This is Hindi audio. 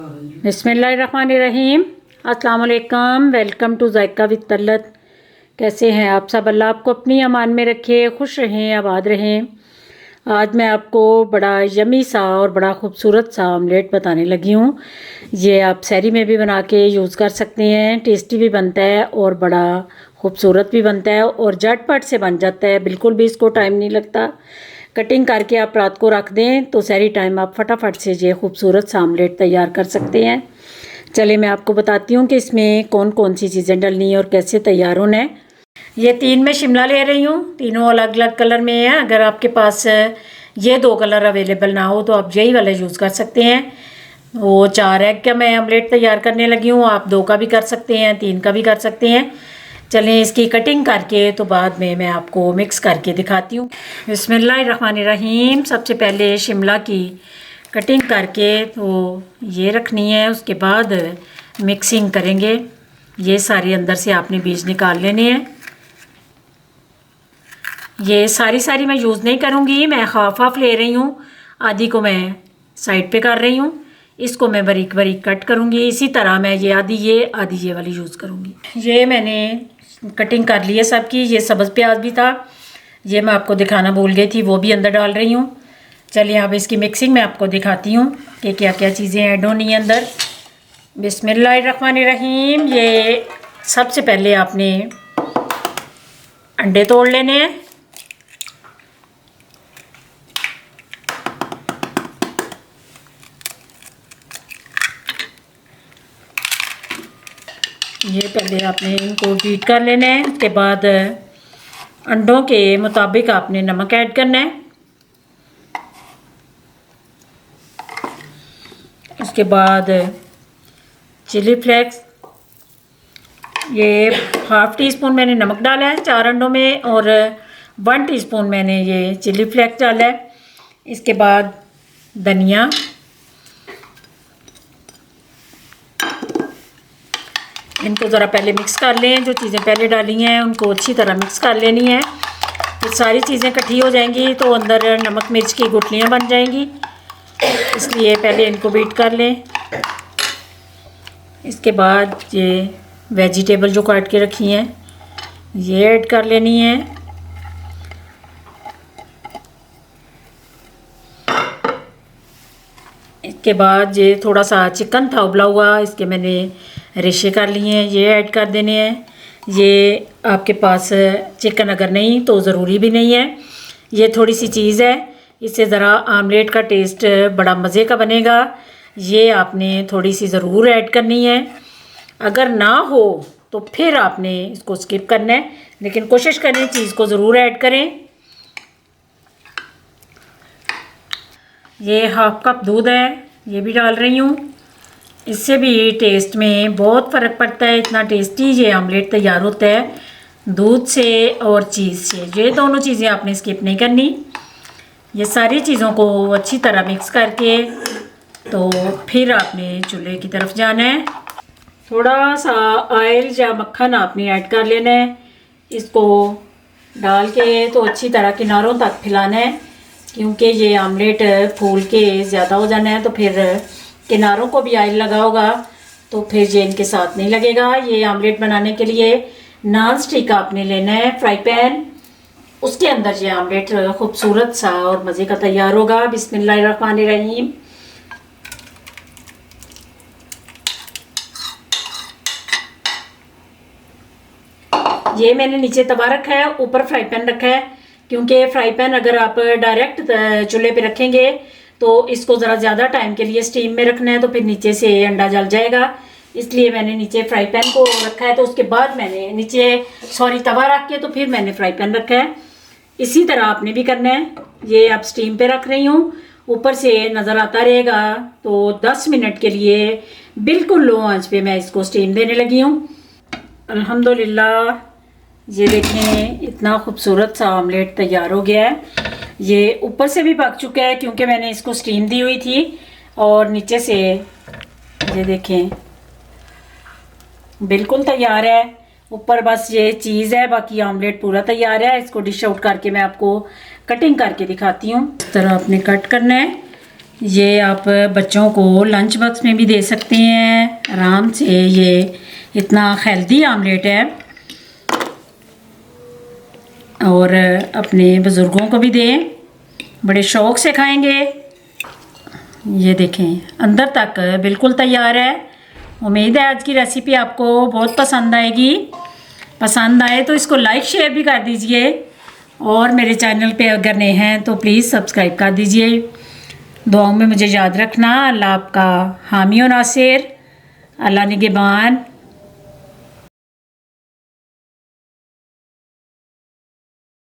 बिस्मिल्लाहिर्रहमानिर्रहीम। अस्सलाम वालेकुम। Welcome to Zaika with Talat. कैसे हैं आप सब? अल्लाह आपको अपनी अमान में रखे, खुश रहें, आबाद रहें। आज मैं आपको बड़ा यमी सा और बड़ा ख़ूबसूरत सा ऑमलेट बताने लगी हूँ। ये आप सहरी में भी बना के यूज़ कर सकते हैं। टेस्टी भी बनता है और बड़ा ख़ूबसूरत भी बनता है और झटपट से बन जाता है। बिल्कुल भी इसको टाइम नहीं लगता। कटिंग करके आप रात को रख दें तो सहरी टाइम आप फटाफट से ये खूबसूरत सा ऑमलेट तैयार कर सकते हैं। चलिए मैं आपको बताती हूँ कि इसमें कौन कौन सी चीज़ें डलनी है और कैसे तैयार होना है। ये 3 मैं शिमला ले रही हूँ। तीनों अलग अलग कलर में है। अगर आपके पास ये 2 कलर अवेलेबल ना हो तो आप यही वाला यूज़ कर सकते हैं। वो 4 एग का मैं ऑमलेट तैयार करने लगी हूँ। आप 2 का भी कर सकते हैं, 3 का भी कर सकते हैं। चलें इसकी कटिंग करके तो बाद में मैं आपको मिक्स करके दिखाती हूँ। बिस्मिल्लाहिर्रहमानिर्रहीम। सबसे पहले शिमला की कटिंग करके तो ये रखनी है। उसके बाद मिक्सिंग करेंगे। ये सारे अंदर से आपने बीज निकाल लेने हैं। ये सारी मैं यूज़ नहीं करूँगी, मैं हाफ ले रही हूँ। आधी को मैं साइड पे कर रही हूँ। इसको मैं बारीक बारीक कट करूँगी। इसी तरह मैं ये आधी ये वाली यूज़ करूँगी। ये मैंने कटिंग कर ली है सबकी। ये सब्ज़ प्याज भी था, ये मैं आपको दिखाना भूल गई थी, वो भी अंदर डाल रही हूँ। चलिए अब इसकी मिक्सिंग मैं आपको दिखाती हूँ कि क्या क्या चीज़ें ऐड होनी है अंदर। बिस्मिल्लाहिर्रहमानिर्रहीम। ये सबसे पहले आपने अंडे तोड़ लेने हैं। ये पहले आपने इनको बीट कर लेना है। उसके बाद अंडों के मुताबिक आपने नमक ऐड करना है। उसके बाद चिली फ्लेक्स, ये ½ टीस्पून मैंने नमक डाला है 4 अंडों में और 1 टीस्पून मैंने ये चिली फ्लेक्स डाला है। इसके बाद धनिया, इनको ज़रा पहले मिक्स कर लें। जो चीज़ें पहले डाली हैं उनको अच्छी तरह मिक्स कर लेनी है। ये सारी चीज़ें इकट्ठी हो जाएंगी तो अंदर नमक मिर्च की गुठलियाँ बन जाएंगी, इसलिए पहले इनको बीट कर लें। इसके बाद ये वेजिटेबल जो काट के रखी हैं ये ऐड कर लेनी है। इसके बाद ये थोड़ा सा चिकन था उबला हुआ, इसके मैंने रेशे कर लिए हैं, ये ऐड कर देने हैं। ये आपके पास चिकन अगर नहीं तो ज़रूरी भी नहीं है। ये थोड़ी सी चीज़ है, इससे ज़रा आमलेट का टेस्ट बड़ा मज़े का बनेगा। ये आपने थोड़ी सी ज़रूर ऐड करनी है। अगर ना हो तो फिर आपने इसको स्किप करना है, लेकिन कोशिश करें चीज़ को ज़रूर ऐड करें। ये ½ कप दूध है, ये भी डाल रही हूँ। इससे भी टेस्ट में बहुत फ़र्क पड़ता है। इतना टेस्टी ये ऑमलेट तैयार होता है दूध से और चीज़ से। ये दोनों चीज़ें आपने स्किप नहीं करनी। ये सारी चीज़ों को अच्छी तरह मिक्स करके तो फिर आपने चूल्हे की तरफ जाना है। थोड़ा सा ऑयल या मक्खन आपने ऐड कर लेना है। इसको डाल के तो अच्छी तरह किनारों तक फैलाना है, क्योंकि ये ऑमलेट फूल के ज़्यादा हो जाना है तो फिर किनारों को भी ऑयल लगा होगा तो फिर ये इनके साथ नहीं लगेगा। ये ऑमलेट बनाने के लिए नॉन स्टिक आपने लेना है फ्राई पैन, उसके अंदर ये ऑमलेट खूबसूरत सा और मज़े का तैयार होगा। बिस्मिल्लाहिर्रहमानिर्रहीम। ये मैंने नीचे तवा रखा है, ऊपर फ्राई पैन रखा है, क्योंकि फ्राई पैन अगर आप डायरेक्ट चूल्हे पे रखेंगे तो इसको ज़रा ज़्यादा टाइम के लिए स्टीम में रखना है तो फिर नीचे से अंडा जल जाएगा। इसलिए मैंने नीचे फ्राई पैन को रखा है। तो उसके बाद मैंने तवा रख के तो फिर मैंने फ्राई पैन रखा है। इसी तरह आपने भी करना है। ये आप स्टीम पे रख रही हूँ, ऊपर से नज़र आता रहेगा। तो 10 मिनट के लिए बिल्कुल लो आंच पे मैं इसको स्टीम देने लगी हूँ। अल्हम्दुलिल्लाह ये देखें इतना खूबसूरत सा ऑमलेट तैयार हो गया है। ये ऊपर से भी पक चुका है क्योंकि मैंने इसको स्टीम दी हुई थी, और नीचे से ये देखें बिल्कुल तैयार है। ऊपर बस ये चीज़ है, बाकी ऑमलेट पूरा तैयार है। इसको डिश आउट करके मैं आपको कटिंग करके दिखाती हूँ। इस तरह आपने कट करना है ये आप बच्चों को लंच बॉक्स में भी दे सकते हैं आराम से। ये इतना हेल्दी आमलेट है और अपने बुज़ुर्गों को भी दें, बड़े शौक़ से खाएंगे। ये देखें अंदर तक बिल्कुल तैयार है। उम्मीद है आज की रेसिपी आपको बहुत पसंद आएगी। पसंद आए तो इसको लाइक शेयर भी कर दीजिए और मेरे चैनल पे अगर नए हैं तो प्लीज़ सब्सक्राइब कर दीजिए। दुआओं में मुझे याद रखना। अल्लाह आपका हामी और नासिर, अल्लाह निगहबान।